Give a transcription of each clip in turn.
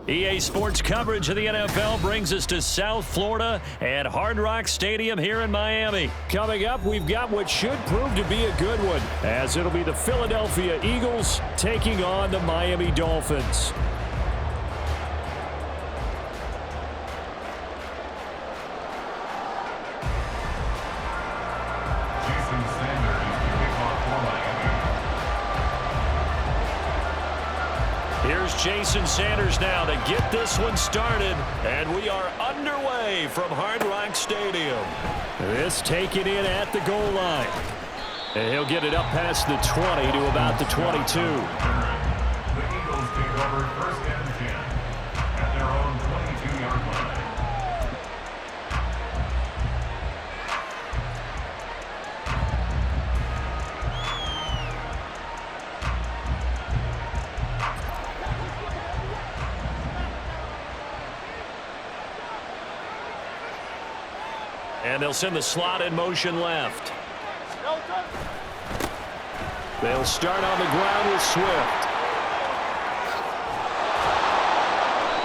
EA Sports coverage of the NFL brings us to South Florida at Hard Rock Stadium here in Miami. Coming up, we've got what should prove to be a good one, as it'll be the Philadelphia Eagles taking on the Miami Dolphins. Here's Jason Sanders now to get this one started, and we are underway from Hard Rock Stadium. This taken in at the goal line. And he'll get it up past the 20 to about the 22. The Eagles take over first and 10 at their own 22-yard line. And they'll send the slot in motion left. They'll start on the ground with Swift.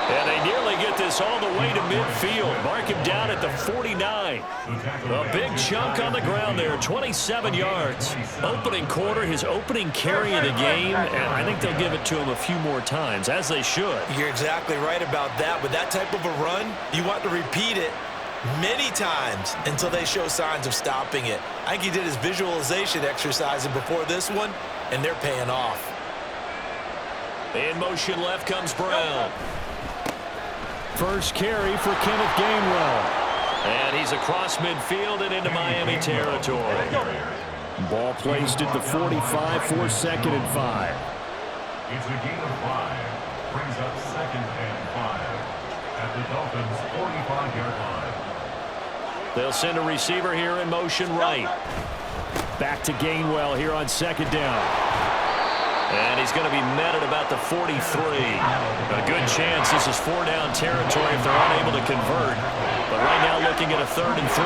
And they nearly get this all the way to midfield. Mark him down at the 49. A big chunk on the ground there, 27 yards. Opening quarter, his opening carry of the game, and I think they'll give it to him a few more times, as they should. You're exactly right about that. With that type of a run, you want to repeat it many times until they show signs of stopping it. I think he did his visualization exercises before this one, and they're paying off. In motion left comes Brown. First carry for Kenneth Gainwell. And he's across midfield and into Miami territory. Ball placed at the 45 for 2nd and 5. It's a gain of 5. Brings up 2nd and 5 at the Dolphins' 45-yard line. They'll send a receiver here in motion right. Back to Gainwell here on 2nd down. And he's going to be met at about the 43. A good chance this is 4-down territory if they're unable to convert. But right now looking at a 3rd and 3.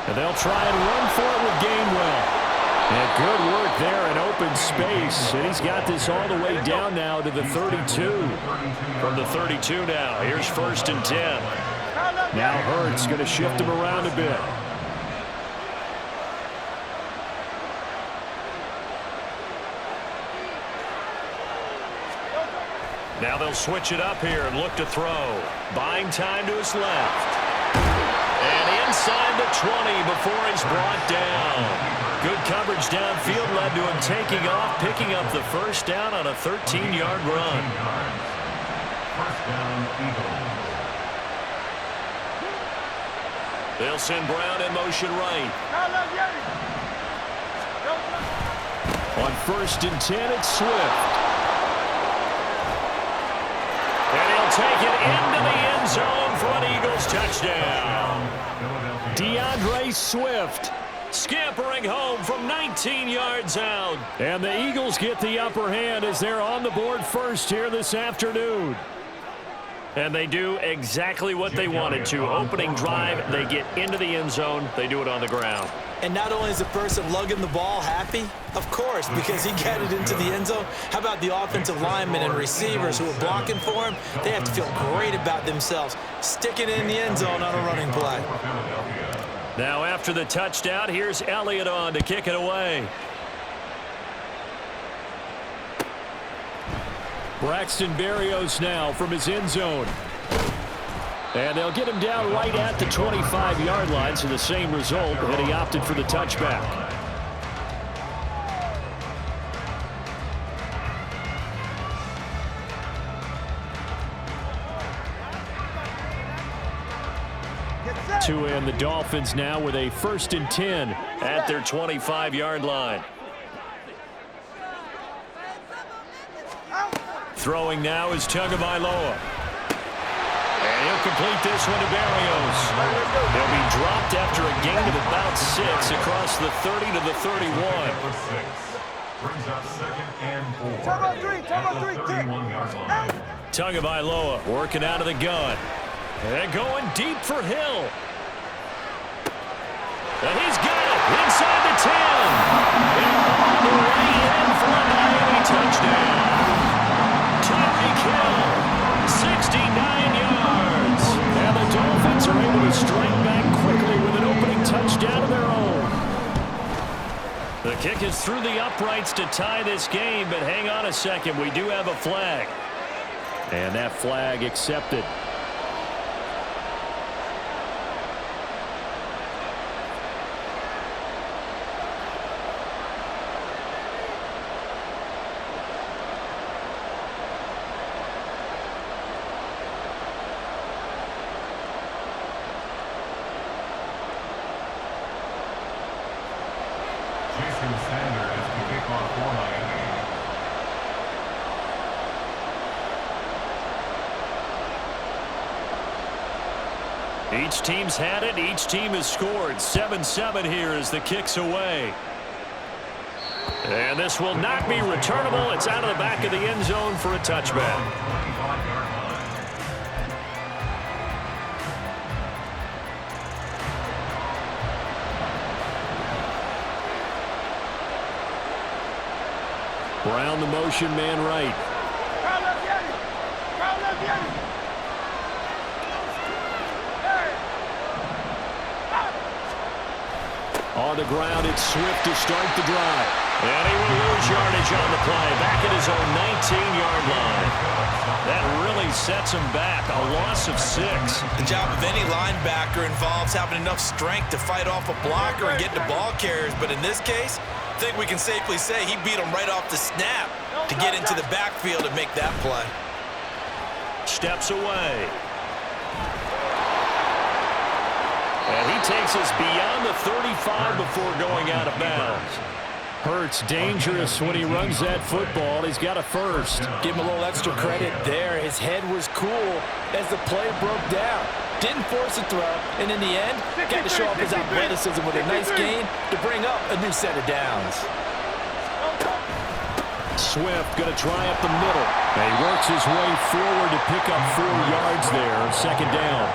And they'll try and run for it with Gainwell. And good work there in open space. And he's got this all the way down now to the 32. From the 32 now, here's 1st and 10. Now Hurts going to shift him around a bit. Now they'll switch it up here and look to throw. Buying time to his left. And inside the 20 before he's brought down. Good coverage downfield led to him taking off, picking up the 1st down on a 13-yard run. First down, Eagles. They'll send Brown in motion right. On 1st and 10, it's Swift. And he'll take it into the end zone for an Eagles touchdown. DeAndre Swift scampering home from 19 yards out. And the Eagles get the upper hand as they're on the board first here this afternoon. And they do exactly what they wanted to. Opening drive, they get into the end zone. They do it on the ground. And not only is the person lugging the ball happy, of course, because he got it into the end zone. How about the offensive linemen and receivers who are blocking for him? They have to feel great about themselves, sticking it in the end zone on a running play. Now after the touchdown, here's Elliott on to kick it away. Braxton Berrios now from his end zone. And they'll get him down right at the 25-yard line, so the same result, and he opted for the touchback. To end the Dolphins now with a 1st and 10 at their 25-yard line. Throwing now is Tagovailoa. And he'll complete this one to Berrios. They'll be dropped after a gain of about 6 across the 30 to the 31. Brings up 2nd and 4. Tagovailoa working out of the gun. And going deep for Hill. And he's got it inside the 10. And all the way in for a Miami touchdown. Tyreek Hill, 69 yards. And the Dolphins are able to strike back quickly with an opening touchdown of their own. The kick is through the uprights to tie this game, but hang on a second. We do have a flag. And that flag accepted. Each team's had it. Each team has scored. 7-7 here as the kick's away. And this will not be returnable. It's out of the back of the end zone for a touchback. Brown the motion man right. On the ground, it's Swift to start the drive. And he will lose yardage on the play. Back at his own 19-yard line. That really sets him back. A loss of 6. The job of any linebacker involves having enough strength to fight off a blocker and get to ball carriers. But in this case, I think we can safely say he beat him right off the snap to get into the backfield and make that play. Steps away. And he takes us beyond the 35 before going out of bounds. Hurts dangerous when he runs that football. He's got a first. Give him a little extra credit there. His head was cool as the play broke down. Didn't force a throw, and in the end, got to show off his athleticism with a nice gain to bring up a new set of downs. Swift going to try up the middle. And he works his way forward to pick up 4 yards there. Second down.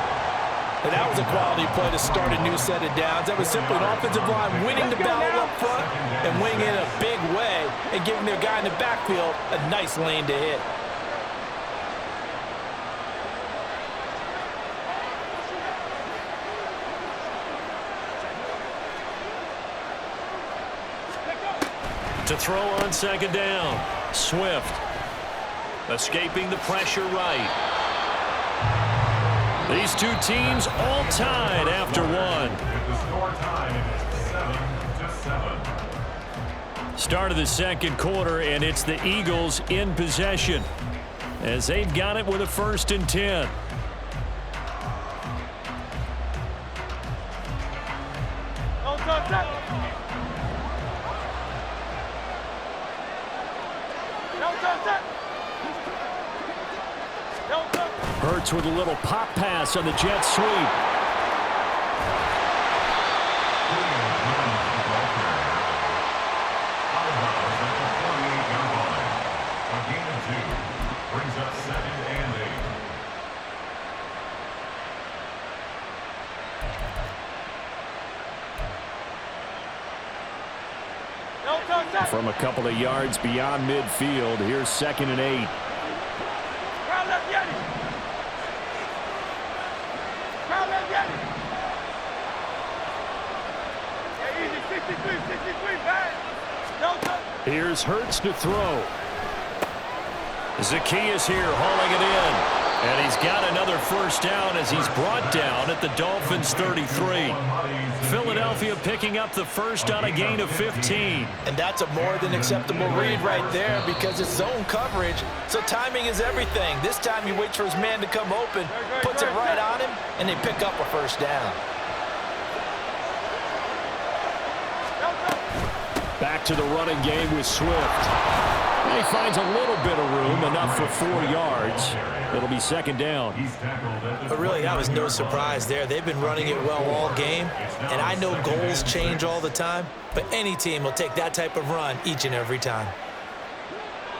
And that was a quality play to start a new set of downs. That was simply an offensive line winning the battle up front and winning in a big way and giving their guy in the backfield a nice lane to hit. To throw on second down. Swift escaping the pressure right. These two teams all tied after one. Start of the second quarter, and it's the Eagles in possession as they've got it with a 1st and 10. Hurts with a little pop pass on the jet sweep. From a couple of yards beyond midfield, here's 2nd and 8. Here's Hurts to throw. Zacchaeus here hauling it in. And he's got another first down as he's brought down at the Dolphins' 33. Philadelphia picking up the first on a gain of 15. And that's a more than acceptable read right there because it's zone coverage, so timing is everything. This time he waits for his man to come open, puts it right on him, and they pick up a first down. Back to the running game with Swift. And he finds a little bit of room, enough for 4 yards. It'll be 2nd down. But really, that was no surprise there. They've been running it well all game, and I know goals change all the time, but any team will take that type of run each and every time.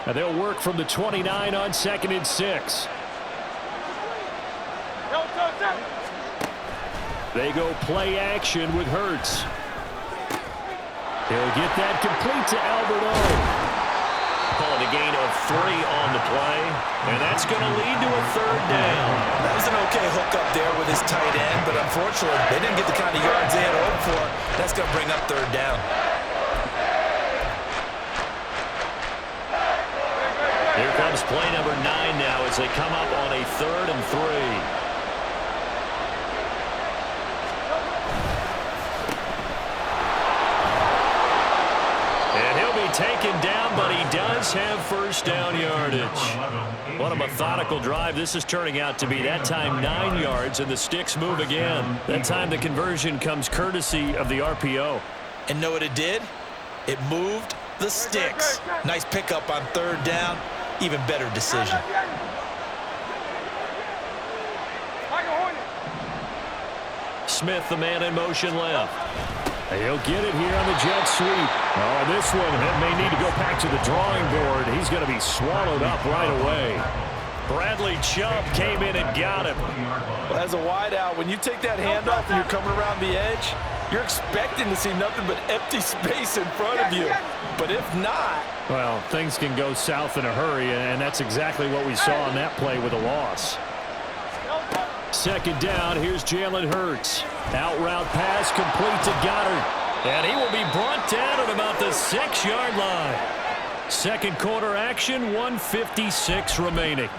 And they'll work from the 29 on 2nd and 6. They go play action with Hurts. He'll get that complete to Alberto. Calling a gain of 3 on the play, and that's going to lead to a 3rd down. That was an okay hookup there with his tight end, but unfortunately, they didn't get the kind of yards they had hoped for. That's going to bring up 3rd down. Here comes play number 9 now as they come up on a 3rd and 3. Taken down, but he does have 1st down yardage. What a methodical drive this is turning out to be. That time 9 yards, and the sticks move again. That time the conversion comes courtesy of the RPO. And know what it did? It moved the sticks. Nice pickup on 3rd down. Even better decision. Smith, the man in motion left. He'll get it here on the jet sweep. Oh, this one may need to go back to the drawing board. He's going to be swallowed up right away. Bradley Chubb came in and got him. Well, as a wideout, when you take that handoff and you're coming around the edge, you're expecting to see nothing but empty space in front of you. But if not... Well, things can go south in a hurry, and that's exactly what we saw on that play with a loss. 2nd down, here's Jalen Hurts. Out route pass complete to Goddard. And he will be brought down at about the 6-yard line. 2nd quarter action, 1:56 remaining.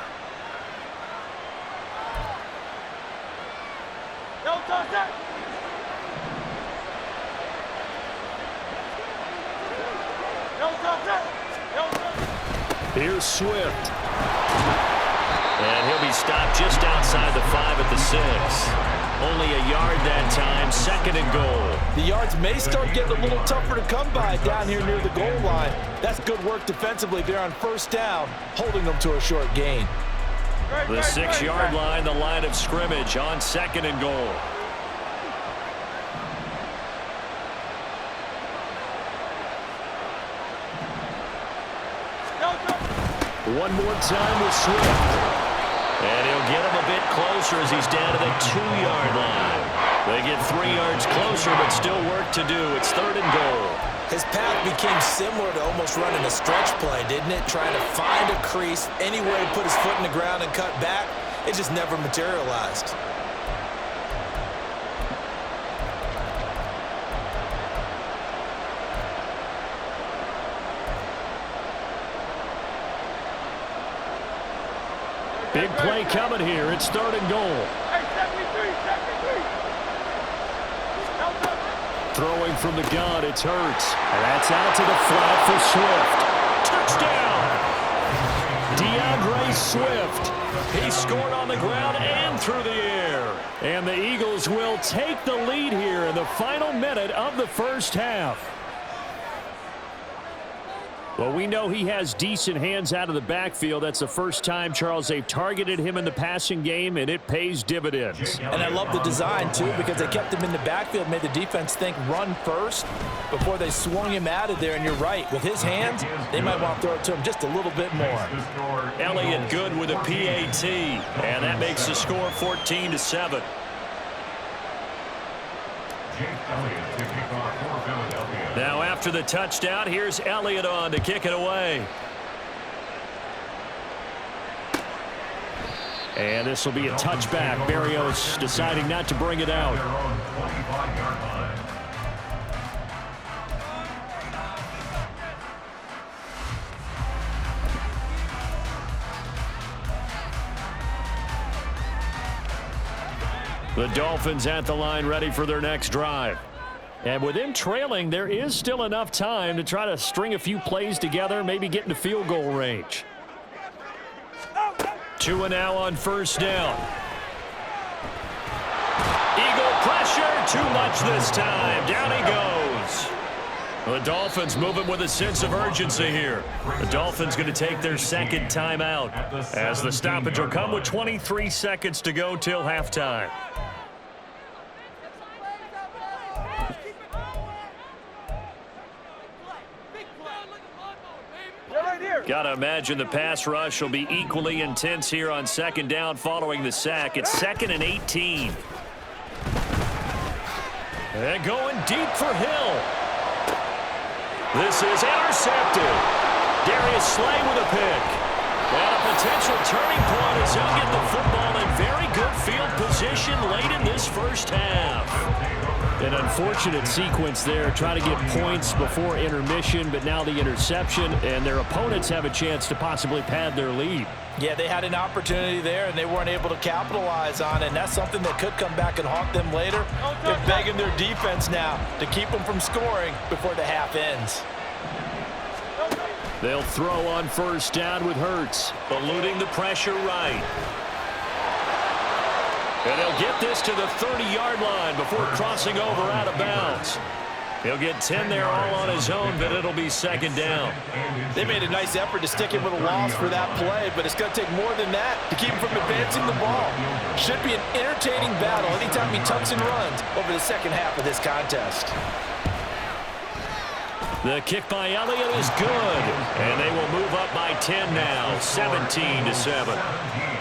Here's Swift. And he'll be stopped just outside the 5 at the 6. Only a yard that time, 2nd and goal. The yards may start getting a little tougher to come by down here near the goal line. That's good work defensively there on 1st down, holding them to a short gain. The 6-yard line, the line of scrimmage on 2nd and goal. One more time with Swift. And he'll get him a bit closer as he's down to the 2-yard line. They get 3 yards closer, but still work to do. It's 3rd and goal. His path became similar to almost running a stretch play, didn't it? Trying to find a crease, anywhere to put his foot in the ground and cut back. It just never materialized. Big play coming here. It's 3rd and goal. Throwing from the gun, it's Hurts. And that's out to the flat for Swift. Touchdown! DeAndre Swift. He scored on the ground and through the air. And the Eagles will take the lead here in the final minute of the 1st half. Well, we know he has decent hands out of the backfield. That's the first time, Charles, they've targeted him in the passing game, and it pays dividends. And I love the design, too, because they kept him in the backfield, made the defense think run first before they swung him out of there. And you're right, with his hands, they might want to throw it to him just a little bit more. Elliott good with a PAT, and that makes the score 14-7. Now after the touchdown, here's Elliott on to kick it away. And this will be a touchback. Barrios deciding not to bring it out. The Dolphins at the line ready for their next drive. And with them trailing, there is still enough time to try to string a few plays together, maybe get into field goal range. 2 and now on 1st down. Eagle pressure, too much this time. Down he goes. The Dolphins moving with a sense of urgency here. The Dolphins going to take their 2nd timeout as the stoppage will come with 23 seconds to go till halftime. Got to imagine the pass rush will be equally intense here on 2nd down following the sack. It's 2nd and 18. And going deep for Hill. This is intercepted. Darius Slay with a pick. And a potential turning point as he'll get the football in very good field position late in this first half. An unfortunate sequence there, trying to get points before intermission, but now the interception, and their opponents have a chance to possibly pad their lead. Yeah, they had an opportunity there, and they weren't able to capitalize on it, and that's something that could come back and haunt them later. They're begging their defense now to keep them from scoring before the half ends. They'll throw on first down with Hurts. Eluding the pressure right. And he'll get this to the 30-yard line before crossing over out of bounds. He'll get 10 there all on his own, but it'll be second down. They made a nice effort to stick him with a loss for that play, but it's going to take more than that to keep him from advancing the ball. Should be an entertaining battle anytime he tucks and runs over the second half of this contest. The kick by Elliott is good, and they will move up by 10 now, 17-7.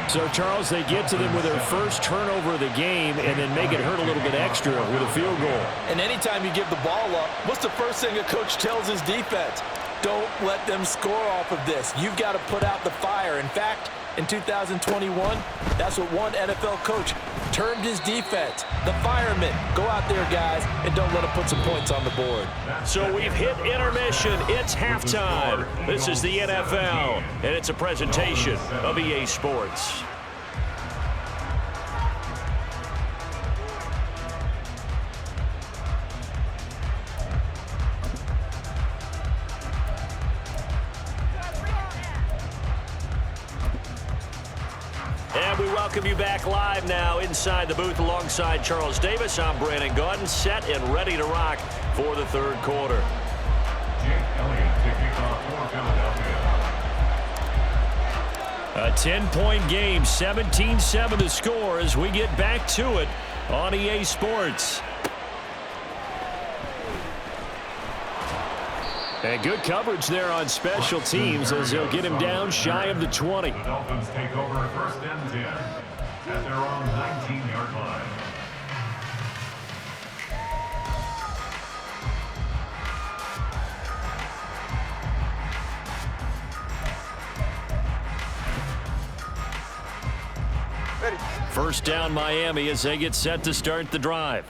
So, Charles, they get to them with their first turnover of the game and then make it hurt a little bit extra with a field goal. And anytime you give the ball up, what's the first thing a coach tells his defense? Don't let them score off of this. You've got to put out the fire. In fact, in 2021, that's what one NFL coach termed his defense, the firemen. Go out there, guys, and don't let them put some points on the board. So we've hit intermission. It's halftime. This is the NFL, and it's a presentation of EA Sports. And we welcome you back live now inside the booth alongside Charles Davis. I'm Brandon Gaudin, set and ready to rock for the third quarter. Jake Elliott to kick off for Philadelphia. A 10-point game, 17-7 the score as we get back to it on EA Sports. And good coverage there on special teams as they'll get him down shy of the 20. The Dolphins take over first and 10 at their own 19-yard line. First down Miami as they get set to start the drive.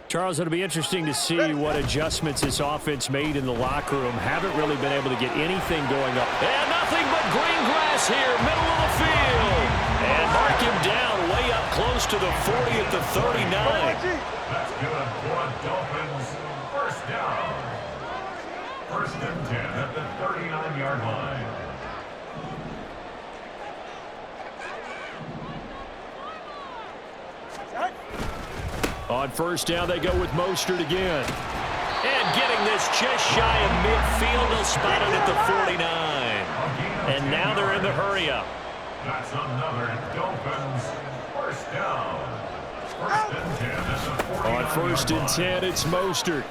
Charles, it'll be interesting to see what adjustments this offense made in the locker room. Haven't really been able to get anything going up. And nothing but green grass here, middle of the field. And mark him down way up close to the 40 at the 39. That's good for Dolphins. First down. First and 10 at the 39-yard line. On first down, they go with Mostert again. And getting this just shy of midfield, they'll spot it at the 49. And now they're in the hurry-up. That's another Dolphins first down. First and 10 at the 49. On first and 10, it's Mostert.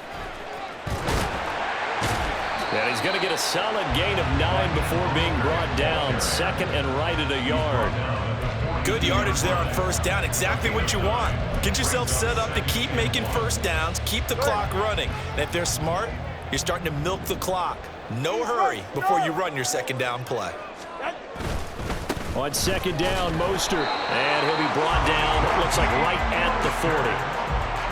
And he's going to get a solid gain of 9 before being brought down. Second and right at a yard. Good yardage there on first down. Exactly what you want. Get yourself set up to keep making first downs, keep the clock running. And if they're smart, you're starting to milk the clock. No hurry before you run your second down play. On second down, Mostert. And he'll be brought down, looks like right at the 40.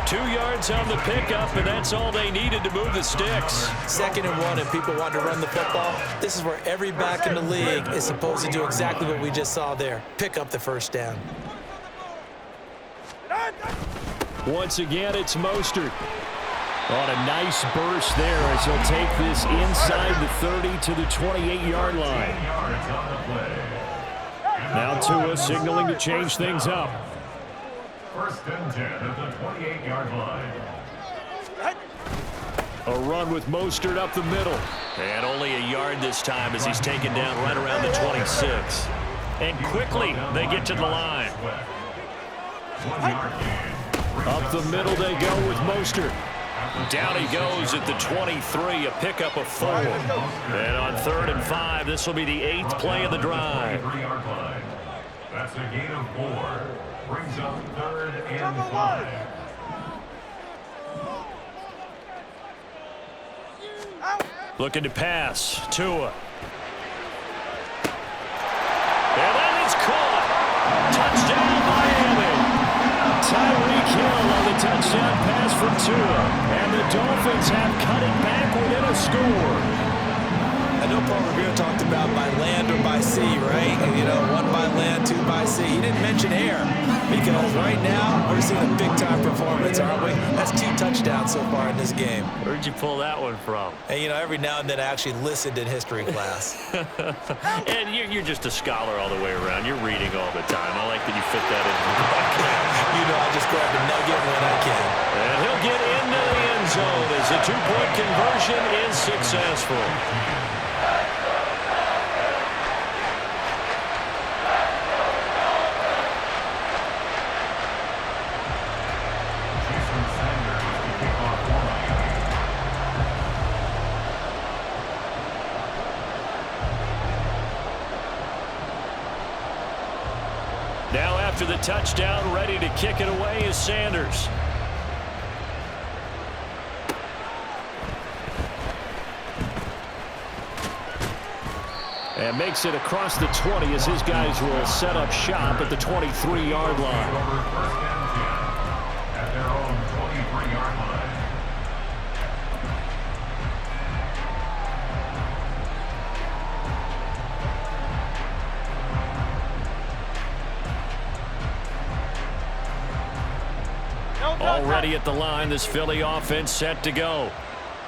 2 yards on the pickup, and that's all they needed to move the sticks. Second and 1, and people want to run the football. This is where every back in the league is supposed to do exactly what we just saw there. Pick up the first down. Once again, it's Mostert. On a nice burst there as he'll take this inside the 30 to the 28-yard line. Now Tua signaling to change things up. First and 10 at the 28-yard line. A run with Mostert up the middle. And only a yard this time as he's taken down right around the 26. And quickly they get to the line. Up the middle they go with Mostert. Down he goes at the 23, a pickup of 4. And on 3rd and 5, this will be the 8th play of the drive. That's a gain of 4. Brings up 3rd and 5. Looking to pass. Tua. And then it's caught. Touchdown, Miami. Tyreek Hill on the touchdown pass from Tua. And the Dolphins have cut it back within a score. I know Paul Revere talked about by land or by sea, right? And, you know, one by land, two by sea. He didn't mention air because right now we're seeing a big-time performance, aren't we? That's 2 touchdowns so far in this game. Where'd you pull that one from? And, you know, every now and then I actually listened in history class. And you're just a scholar all the way around. You're reading all the time. I like that you fit that in. You know, I just grab a nugget when I can. And he'll get into the end zone as the 2-point conversion is successful. Now after the touchdown, ready to kick it away is Sanders. And makes it across the 20 as his guys will set up shop at the 23-yard line. At their own 23-yard line. Already at the line, this Philly offense set to go.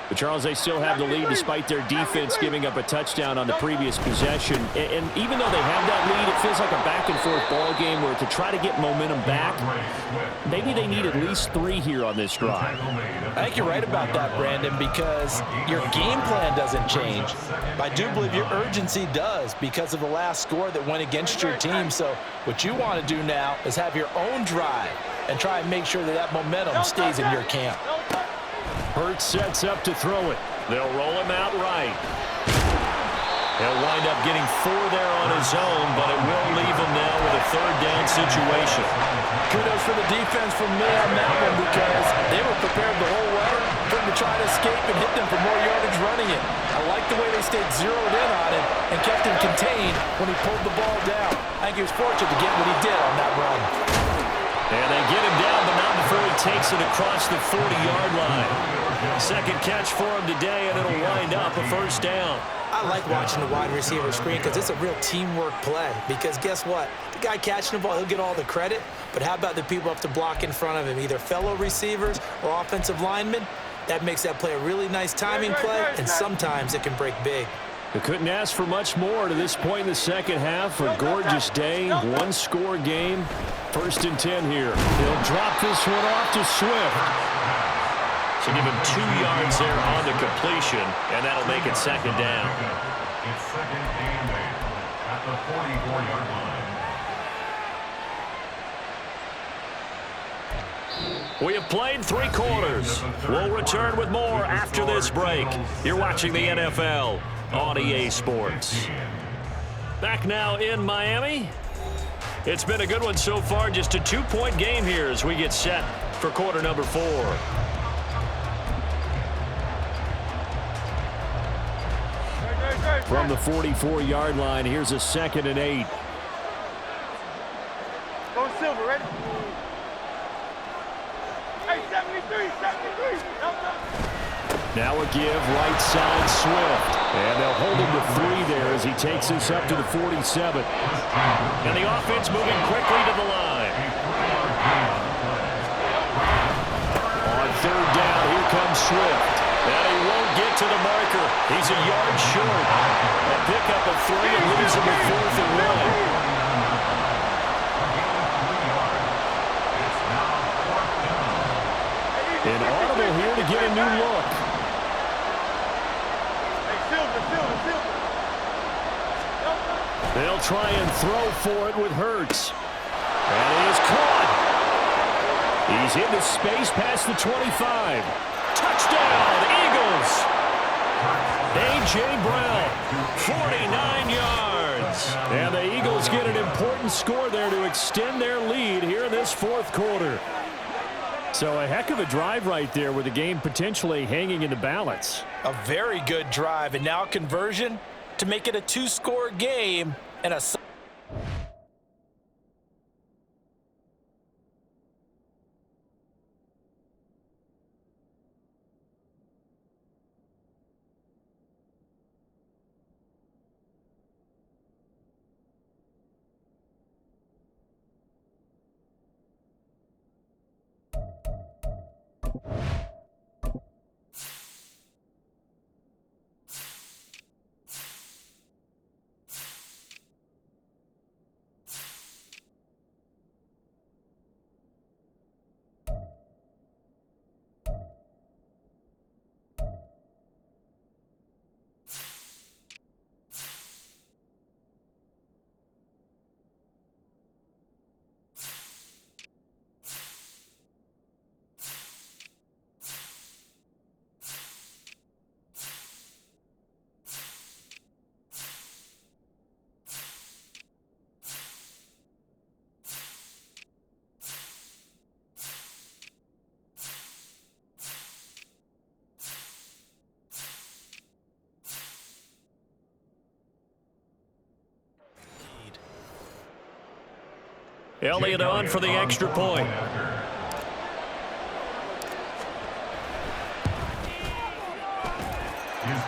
But Charles, they still have the lead despite their defense giving up a touchdown on the previous possession. And even though they have that lead, it feels like a back-and-forth ball game where to try to get momentum back, maybe they need at least 3 here on this drive. I think you're right about that, Brandon, because your game plan doesn't change. I do believe your urgency does because of the last score that went against your team. So what you want to do now is have your own drive and try and make sure that that momentum stays in your camp. Hurts sets up to throw it. They'll roll him out right. He'll wind up getting 4 there on his own, but it will leave him now with a 3rd down situation. Kudos for the defense from me on that one because they were prepared the whole way for him to try to escape and hit them for more yardage running it. I like the way they stayed zeroed in on him and kept him contained when he pulled the ball down. I think he was fortunate to get what he did on that run. And they get him down, but not before he takes it across the 40-yard line. Second catch for him today, and it'll wind up a 1st down. I like watching the wide receiver screen because it's a real teamwork play. Because guess what? The guy catching the ball, he'll get all the credit. But how about the people up to block in front of him, either fellow receivers or offensive linemen? That makes that play a really nice timing play, and sometimes it can break big. They couldn't ask for much more to this point in the second half. A gorgeous day, 1-score game. 1st and 10 here. He'll drop this one off to Swift. So give him 2 yards there on the completion, and that'll make it 2nd down. It's 2nd and 8 at the 44-yard line. We have played 3 quarters. We'll return with more after this break. You're watching the NFL on EA Sports. Back now in Miami. It's been a good one so far. Just a 2-point game here as we get set for quarter number 4. From the 44-yard line, here's a 2nd and 8. Go Silver, ready? Hey, 73, 73. Now a give, right side Swift. And they'll hold him to 3 there as he takes this up to the 47. And the offense moving quickly to the line. On 3rd down, here comes Swift. And he won't get to the marker. He's a yard short. A pickup of 3 and leaves him with 4th and 1. An audible here to get a new look. They'll try and throw for it with Hurts. And he is caught. He's into space past the 25. Touchdown, Eagles. A.J. Brown, 49 yards. And the Eagles get an important score there to extend their lead here in this 4th quarter. So a heck of a drive right there with the game potentially hanging in the balance. A very good drive, and now a conversion to make it a two-score game and a Elliott on for the extra point.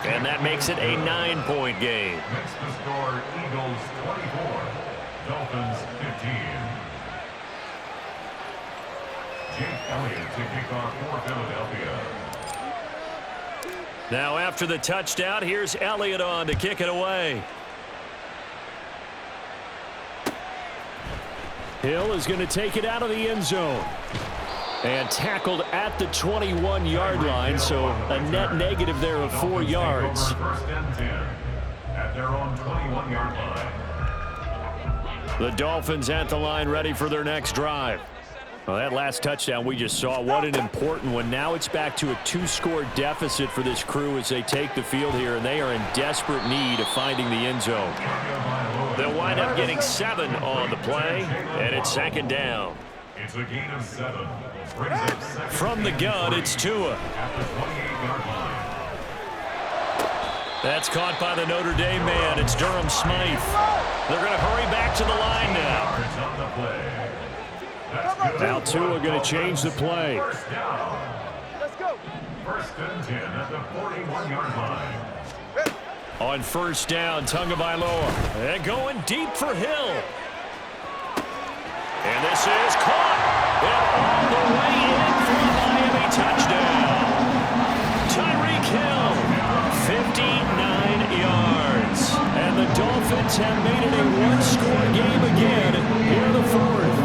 And that makes it a 9-point game. Makes the score Eagles 24, Dolphins 15. Jake Elliott to kick off for Philadelphia. Now after the touchdown, here's Elliott on to kick it away. Hill is going to take it out of the end zone. And tackled at the 21-yard line, so a net negative there of 4 yards. First and 10 at their own 21-yard line. The Dolphins at the line ready for their next drive. Well, that last touchdown we just saw, what an important one. Now it's back to a 2-score deficit for this crew as they take the field here, and they are in desperate need of finding the end zone. They'll wind up getting 7 on the play, and it's second down. It's a gain of 7. From the gun, it's Tua. At the 28-yard line. That's caught by the Notre Dame man. It's Durham Smythe. They're going to hurry back to the line now. Now Tua going to change the play. First down. Let's go. First and 10 at the 41-yard line. On first down, Tagovailoa. And going deep for Hill. And this is caught. And all the way in for the Miami touchdown. Tyreek Hill, 59 yards. And the Dolphins have made it a 1-score game again here in the fourth.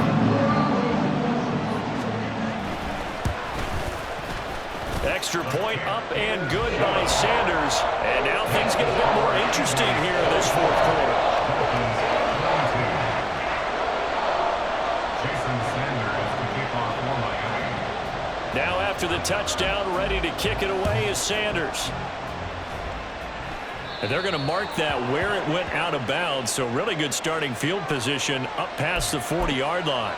Extra point up and good by Sanders. And now things get a bit more interesting here in this fourth quarter. Now after the touchdown, ready to kick it away is Sanders. And they're going to mark that where it went out of bounds, so really good starting field position up past the 40-yard line.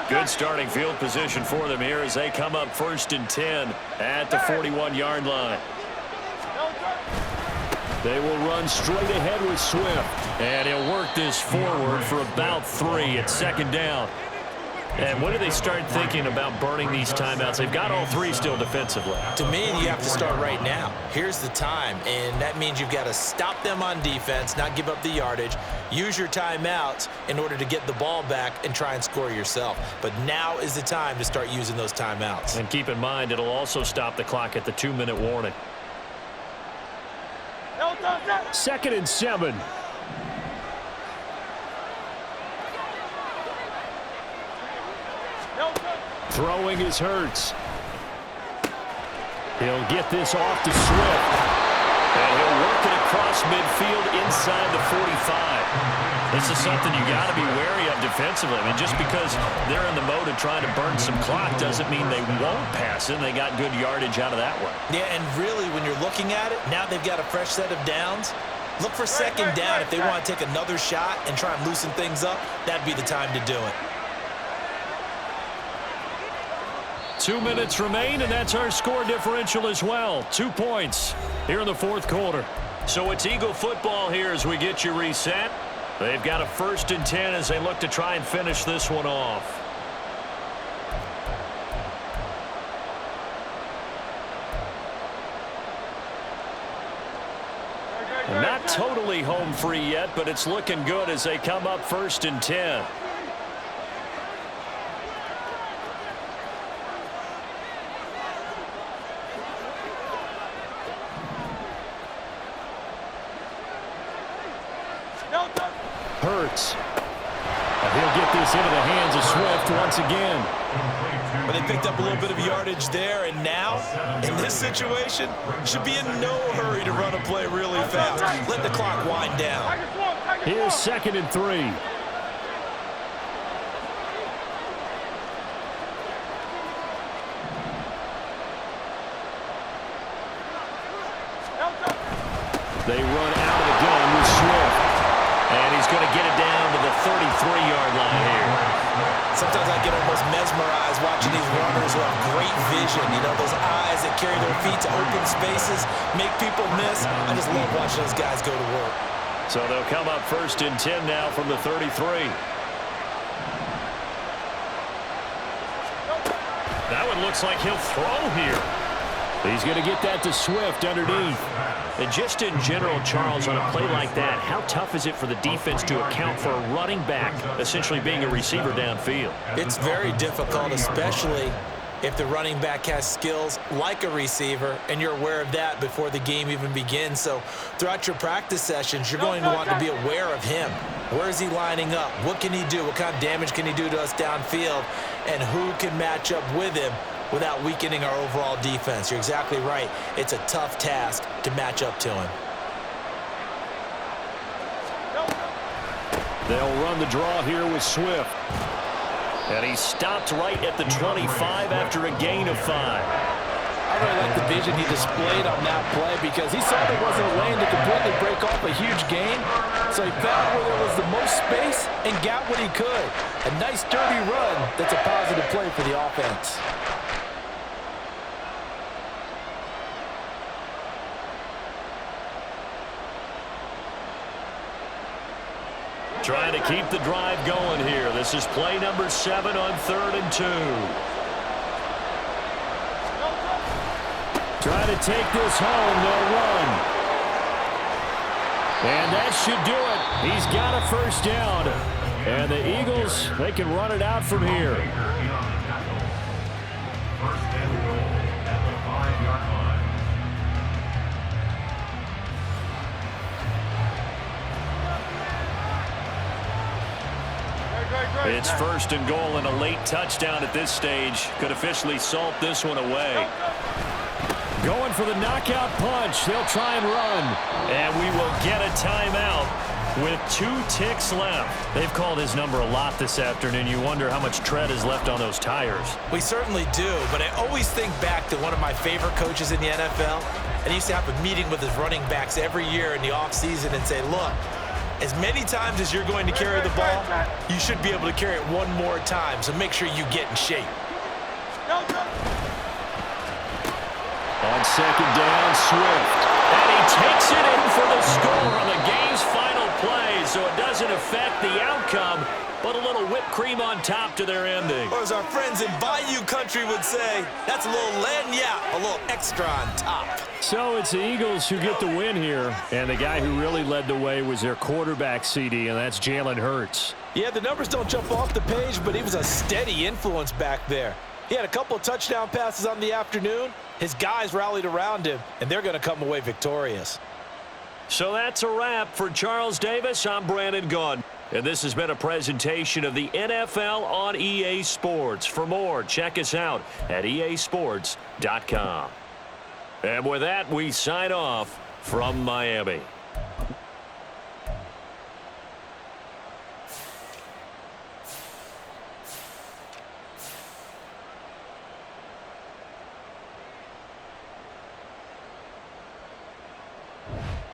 Good starting field position for them here as they come up first and 10 at the 41-yard line. They will run straight ahead with Swift. And he'll work this forward for about 3 at second down. And when do they start thinking about burning these timeouts? They've got all 3 still defensively. To me, you have to start right now. Here's the time, and that means you've got to stop them on defense, not give up the yardage, use your timeouts in order to get the ball back and try and score yourself. But now is the time to start using those timeouts. And keep in mind, it'll also stop the clock at the 2-minute warning. Second and 7. Throwing is Hurts. He'll get this off to Swift. And he'll work it across midfield inside the 45. This is something you got to be wary of defensively. I mean, just because they're in the mode of trying to burn some clock doesn't mean they won't pass it. They got good yardage out of that one. Yeah, and really, when you're looking at it, now they've got a fresh set of downs. Look for second down. If they want to take another shot and try and loosen things up, that'd be the time to do it. 2 minutes remain, and that's our score differential as well. 2 points here in the fourth quarter. So it's Eagle football here as we get you reset. They've got a 1st and 10 as they look to try and finish this one off. Not totally home free yet, but it's looking good as they come up 1st and 10. Hurts. He'll get this into the hands of Swift once again. But they picked up a little bit of yardage there, and now, in this situation, should be in no hurry to run a play really fast. Let the clock wind down. Here's 2nd and 3. They run out of the gun with Swift. And he's going to get it down to the 33-yard line here. Sometimes I get almost mesmerized watching these runners who have great vision. You know, those eyes that carry their feet to open spaces, make people miss. I just love watching those guys go to work. So they'll come up 1st and 10 now from the 33. That one looks like he'll throw here. He's going to get that to Swift underneath. And just in general, Charles, on a play like that, how tough is it for the defense to account for a running back essentially being a receiver downfield? It's very difficult, especially if the running back has skills like a receiver, and you're aware of that before the game even begins. So throughout your practice sessions, you're going to want to be aware of him. Where is he lining up? What can he do? What kind of damage can he do to us downfield? And who can match up with him without weakening our overall defense? You're exactly right. It's a tough task to match up to him. They'll run the draw here with Swift. And he stopped right at the 25 after a gain of 5. I really like the vision he displayed on that play because he saw there wasn't a lane to completely break off a huge gain. So he found where there was the most space and got what he could. A nice, dirty run that's a positive play for the offense. Trying to keep the drive going here. This is play number 7 on 3rd and 2. Trying to take this home. They'll run. And that should do it. He's got a 1st down. And the Eagles, they can run it out from here. 1st and goal at the 5-yard line. It's 1st and goal and a late touchdown at this stage. Could officially salt this one away. Going for the knockout punch. They'll try and run. And we will get a timeout with 2 ticks left. They've called his number a lot this afternoon. You wonder how much tread is left on those tires. We certainly do, but I always think back to one of my favorite coaches in the NFL. And he used to have a meeting with his running backs every year in the offseason and say, look, as many times as you're going to carry the ball, you should be able to carry it one more time, so make sure you get in shape. On 2nd down, Swift. And he takes it in for the score on the game's final play, so it doesn't affect the outcome, but a little whipped cream on top to their ending. Or as our friends in Bayou Country would say, that's a little lagniappe, a little extra on top. So it's the Eagles who get the win here, and the guy who really led the way was their quarterback, CD, and that's Jalen Hurts. Yeah, the numbers don't jump off the page, but he was a steady influence back there. He had a couple of touchdown passes on the afternoon. His guys rallied around him, and they're going to come away victorious. So that's a wrap for Charles Davis. I'm Brandon Gunn. And this has been a presentation of the NFL on EA Sports. For more, check us out at easports.com. And with that, we sign off from Miami.